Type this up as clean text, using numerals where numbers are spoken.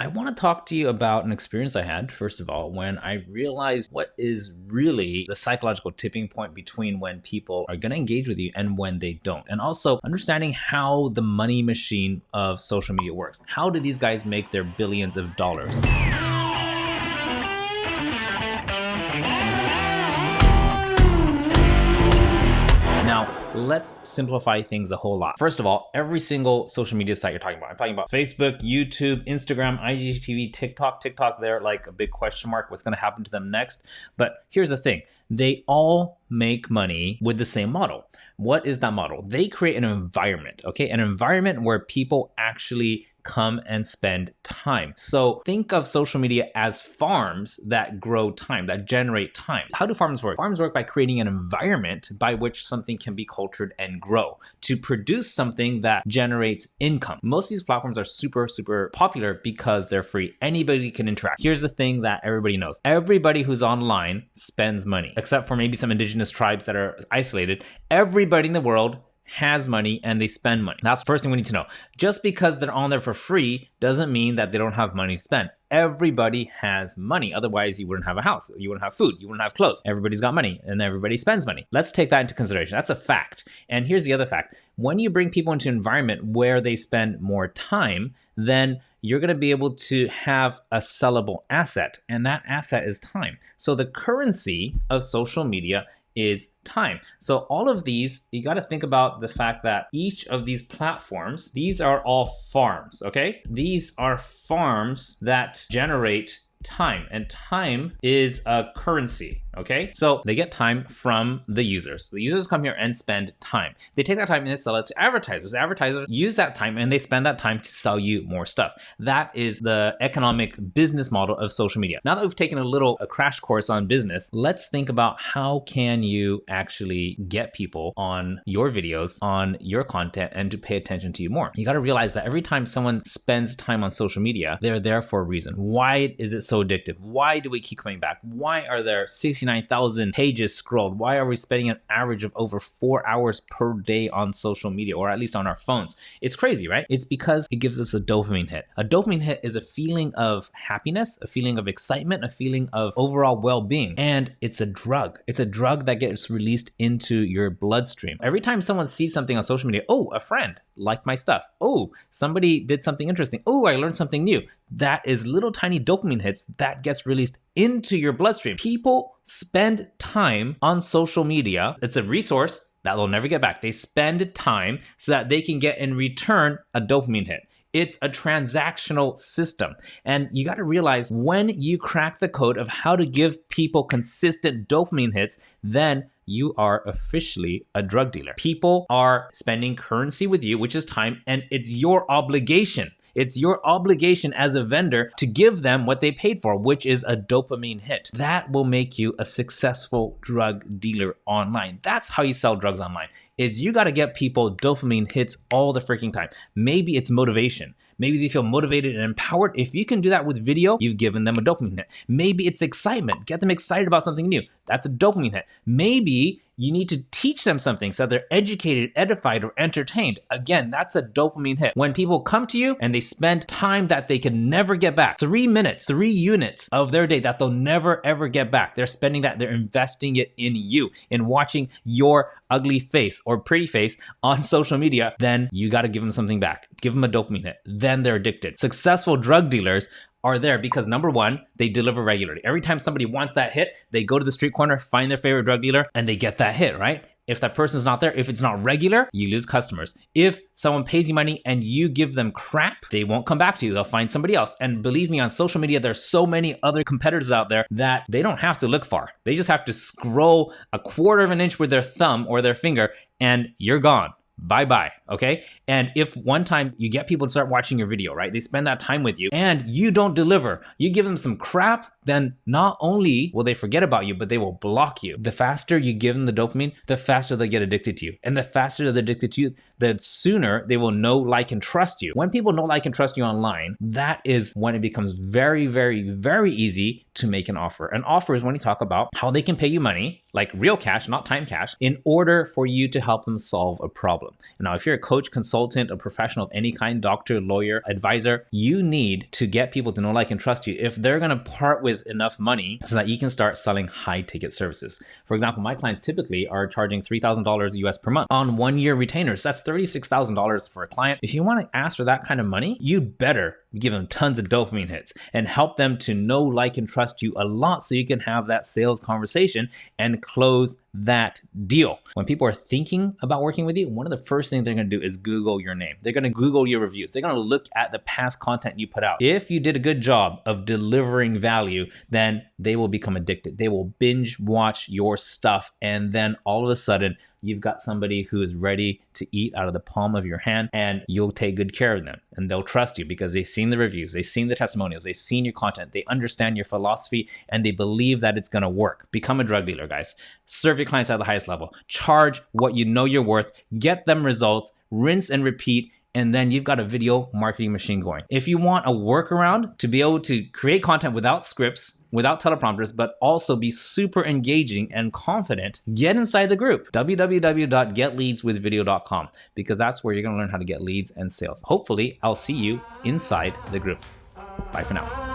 I want to talk to you about an experience I had, first of all, when I realized what is really the psychological tipping point between when people are going to engage with you and when they don't. And also understanding how the money machine of social media works. How do these guys make their billions of dollars? Now, let's simplify things a whole lot. First of all, every single social media site you're talking about, I'm talking about Facebook, YouTube, Instagram, IGTV, TikTok, they're like a big question mark. What's going to happen to them next? But here's the thing. They all make money with the same model. What is that model? They create an environment, okay? An environment where people actually come and spend time. So think of social media as farms that grow time, that generate time. How do farms work? Farms work by creating an environment by which something can be cultured and grow to produce something that generates income. Most of these platforms are super popular because they're free. Anybody can interact. Here's the thing that everybody knows. Everybody who's online spends money, except for maybe some indigenous tribes that are isolated. Everybody in the world has money and they spend money. That's the first thing we need to know. Just because they're on there for free doesn't mean that they don't have money to spend. Everybody has money. Otherwise, you wouldn't have a house. You wouldn't have food. You wouldn't have clothes. Everybody's got money and everybody spends money. Let's take that into consideration. That's a fact. And here's the other fact. When you bring people into an environment where they spend more time, then you're going to be able to have a sellable asset. And that asset is time. So the currency of social media is time. So all of these, you got to think about the fact that each of these platforms, these are all farms, okay? These are farms that generate time, and time is a currency, okay? So they get time from the users. The users come here and spend time. They take that time and they sell it to advertisers. Advertisers use that time and they spend that time to sell you more stuff. That is the economic business model of social media. Now that we've taken a crash course on business, let's think about how can you actually get people on your videos, on your content, and to pay attention to you more. You got to realize that every time someone spends time on social media, they're there for a reason. Why is it so addictive? Why do we keep coming back? Why are there 69,000 pages scrolled? Why are we spending an average of over 4 hours per day on social media, or at least on our phones? It's crazy, right? It's because it gives us a dopamine hit. A dopamine hit is a feeling of happiness, a feeling of excitement, a feeling of overall well-being. And it's a drug. It's a drug that gets released into your bloodstream. Every time someone sees something on social media, oh, a friend liked my stuff. Oh, somebody did something interesting. Oh, I learned something new. That is little tiny dopamine hits that gets released into your bloodstream. People spend time on social media. It's a resource that they'll never get back. They spend time so that they can get in return a dopamine hit. It's a transactional system. And you got to realize when you crack the code of how to give people consistent dopamine hits, then you are officially a drug dealer. People are spending currency with you, which is time, and it's your obligation. It's your obligation as a vendor to give them what they paid for, which is a dopamine hit. That will make you a successful drug dealer online. That's how you sell drugs online, is you got to get people dopamine hits all the freaking time. Maybe it's motivation. Maybe they feel motivated and empowered. If you can do that with video, you've given them a dopamine hit. Maybe it's excitement. Get them excited about something new. That's a dopamine hit. Maybe you need to teach them something so they're educated, edified, or entertained. Again, that's a dopamine hit. When people come to you and they spend time that they can never get back, 3 minutes, 3 units of their day that they'll never ever get back. They're spending that, they're investing it in you, in watching your ugly face or pretty face on social media. Then you got to give them something back. Give them a dopamine hit. Then they're addicted. Successful drug dealers are there because number one, they deliver regularly. Every time somebody wants that hit, they go to the street corner, find their favorite drug dealer, and they get that hit, right? If that person's not there, if it's not regular, you lose customers. If someone pays you money and you give them crap, they won't come back to you. They'll find somebody else. And believe me, on social media, there's so many other competitors out there that they don't have to look far. They just have to scroll a quarter of an inch with their thumb or their finger and you're gone. Bye-bye, okay? And if one time you get people to start watching your video, right? They spend that time with you and you don't deliver. You give them some crap, then not only will they forget about you, but they will block you. The faster you give them the dopamine, the faster they get addicted to you. And the faster they're addicted to you, the sooner they will know, like, and trust you. When people know, like, and trust you online, that is when it becomes very, very, very easy to make an offer. An offer is when you talk about how they can pay you money, like real cash, not time cash, in order for you to help them solve a problem. Now, if you're a coach, consultant, a professional of any kind, doctor, lawyer, advisor, you need to get people to know, like, and trust you if they're going to part with enough money so that you can start selling high ticket services. For example, my clients typically are charging $3,000 US per month on 1 year retainers. That's $36,000 for a client. If you want to ask for that kind of money, you better give them tons of dopamine hits and help them to know, like, and trust you a lot so you can have that sales conversation and close that deal. When people are thinking about working with you, one of the first things they're going to do is Google your name. They're going to Google your reviews. They're going to look at the past content you put out. If you did a good job of delivering value, then they will become addicted. They will binge watch your stuff, and then all of a sudden, you've got somebody who is ready to eat out of the palm of your hand, and you'll take good care of them, and they'll trust you because they've seen the reviews, they've seen the testimonials, they've seen your content, they understand your philosophy, and they believe that it's going to work. Become a drug dealer, guys. Serve your clients at the highest level. Charge what you know you're worth. Get them results. Rinse and repeat. And then you've got a video marketing machine going. If you want a workaround to be able to create content without scripts, without teleprompters, but also be super engaging and confident, get inside the group, www.getleadswithvideo.com, because that's where you're going to learn how to get leads and sales. Hopefully, I'll see you inside the group. Bye for now.